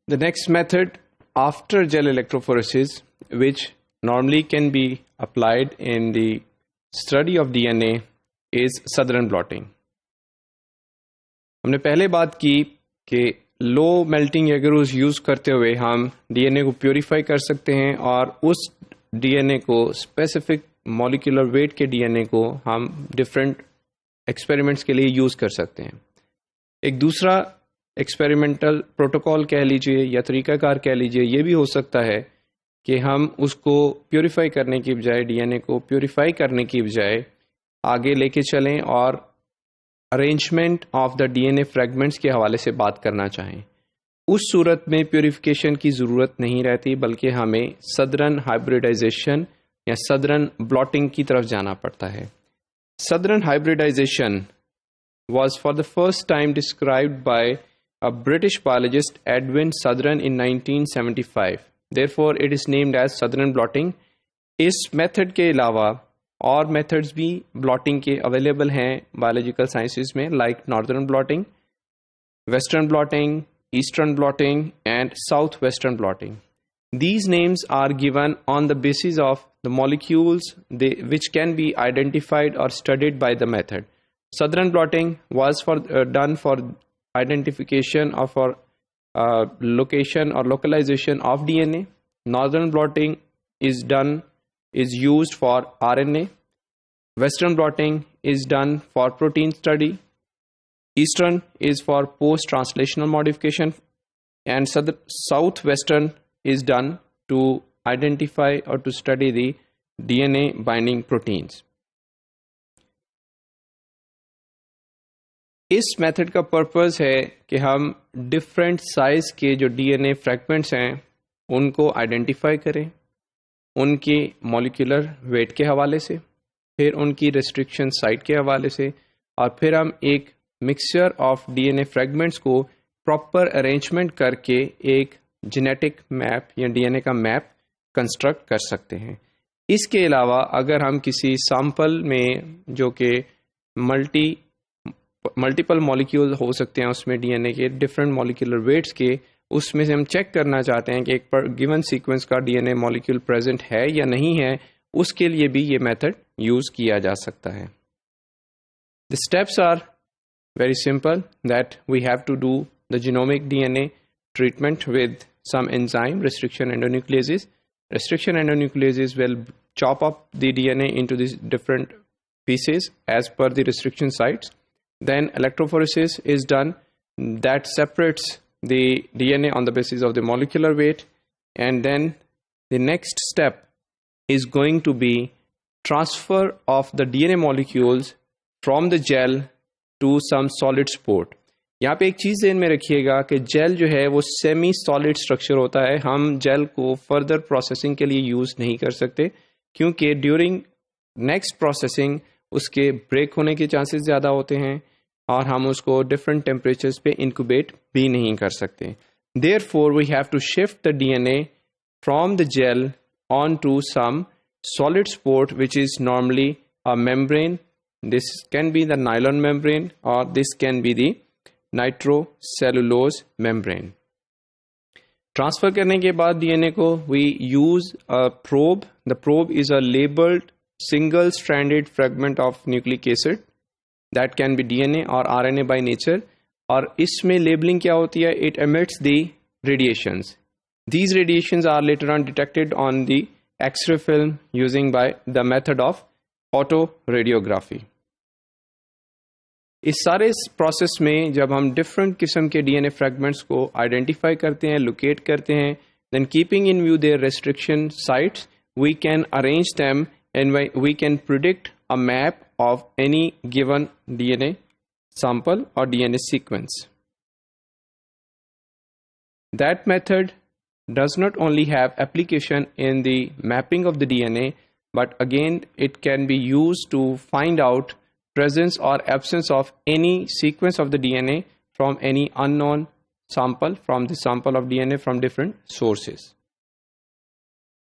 The next method after gel electrophoresis, which normally can be applied in the study of DNA, is Southern blotting. हमने पहले बात की कि low melting एग्रोज use करते हुए हम डीएनए को प्योरीफाई कर सकते हैं और उस डीएनए को स्पेसिफिक मॉलिक्यूलर वेट के डीएनए को हम डिफरेंट एक्सपेरिमेंट्स के लिए यूज कर सकते हैं. एक दूसरा एक्सपेरिमेंटल प्रोटोकॉल कह लीजिए या तरीकाकार कह लीजिए, ये भी हो सकता है कि हम उसको प्योरीफाई करने की बजाय, डीएनए को प्योरीफाई करने की बजाय आगे लेके चलें और arrangement of the DNA fragments के हवाले से बात करना चाहें. उस सूरत में प्योरीफिकेशन की ज़रूरत नहीं रहती, बल्कि हमें सदरन हाइब्रिडाइजेशन या सदरन ब्लॉटिंग की तरफ जाना पड़ता है. Southern hybridization was for the first time described by a British biologist Edwin Sutherland in 1975. Therefore, it is named as Southern blotting. इस मेथड के अलावा और मेथड्स भी ब्लॉटिंग के अवेलेबल हैं बायोलॉजिकल साइंसेज में, like northern blotting, western blotting, eastern blotting and south western blotting. These names are given on the basis of the molecules which can be identified or studied by the method. Southern blotting was done for identification of location or localization of DNA. Northern blotting is used for RNA. Western blotting is done for protein study. Eastern is for post-translational modification, and southwestern is done to identify or to study the DNA binding proteins. इस method का purpose है कि हम different size के जो DNA fragments हैं उनको identify करें, उनके मॉलिक्यूलर वेट के हवाले से, फिर उनकी रेस्ट्रिक्शन साइट के हवाले से, और फिर हम एक मिक्सचर ऑफ डीएनए फ्रैगमेंट्स को प्रॉपर अरेंजमेंट करके एक जेनेटिक मैप या डीएनए का मैप कंस्ट्रक्ट कर सकते हैं. इसके अलावा अगर हम किसी सैंपल में जो कि मल्टीपल मॉलिक्यूल हो सकते हैं उसमें डीएनए के डिफरेंट मॉलिक्यूलर वेट्स के, उसमें से हम चेक करना चाहते हैं कि एक गिवन सीक्वेंस का डीएनए मॉलिक्यूल प्रेजेंट है या नहीं है, उसके लिए भी ये मेथड यूज किया जा सकता है. The steps are very simple, that we have to do the genomic DNA treatment with some enzyme, restriction endonucleases. Restriction endonucleases will chop up the DNA into these different pieces as per the restriction sites. Then electrophoresis is done, that separates the DNA on the basis of the molecular weight. And then the next step is going to be transfer of the DNA molecules from the gel to some solid sport. यहाँ पे एक चीज़ ध्यान में रखिएगा कि jail जो है वो सेमी सॉलिड स्ट्रक्चर होता है. हम जेल को फर्दर प्रोसेसिंग के लिए यूज़ नहीं कर सकते, क्योंकि ड्यूरिंग नेक्स्ट प्रोसेसिंग उसके ब्रेक होने के चांसेस ज़्यादा होते हैं और हम उसको डिफरेंट टेम्परेचर्स पे इंक्यूबेट भी नहीं कर सकते. Therefore we have to shift the DNA from the gel on to some solid support which is normally a membrane. This can be the nylon membrane और this can be the nitrocellulose membrane. Transfer करने के बाद DNA को we use a probe. The probe is a labelled single stranded fragment of nucleic acid that can be DNA और RNA by nature. और इसमें labelling क्या होती है? It emits the radiations. These radiations are later on detected on the X ray film using by the method of autoradiography. इस सारे process में जब हम डिफरेंट किस्म के डीएनए फ्रैगमेंट्स को आइडेंटिफाई करते हैं, लोकेट करते हैं, then keeping in view their restriction sites, we can arrange them and we can predict a map of any given DNA sample or DNA sequence. That method does not only have application in the mapping of the DNA, but again it can be used to find out presence or absence of any sequence of the DNA from any unknown sample, from the sample of DNA from different sources.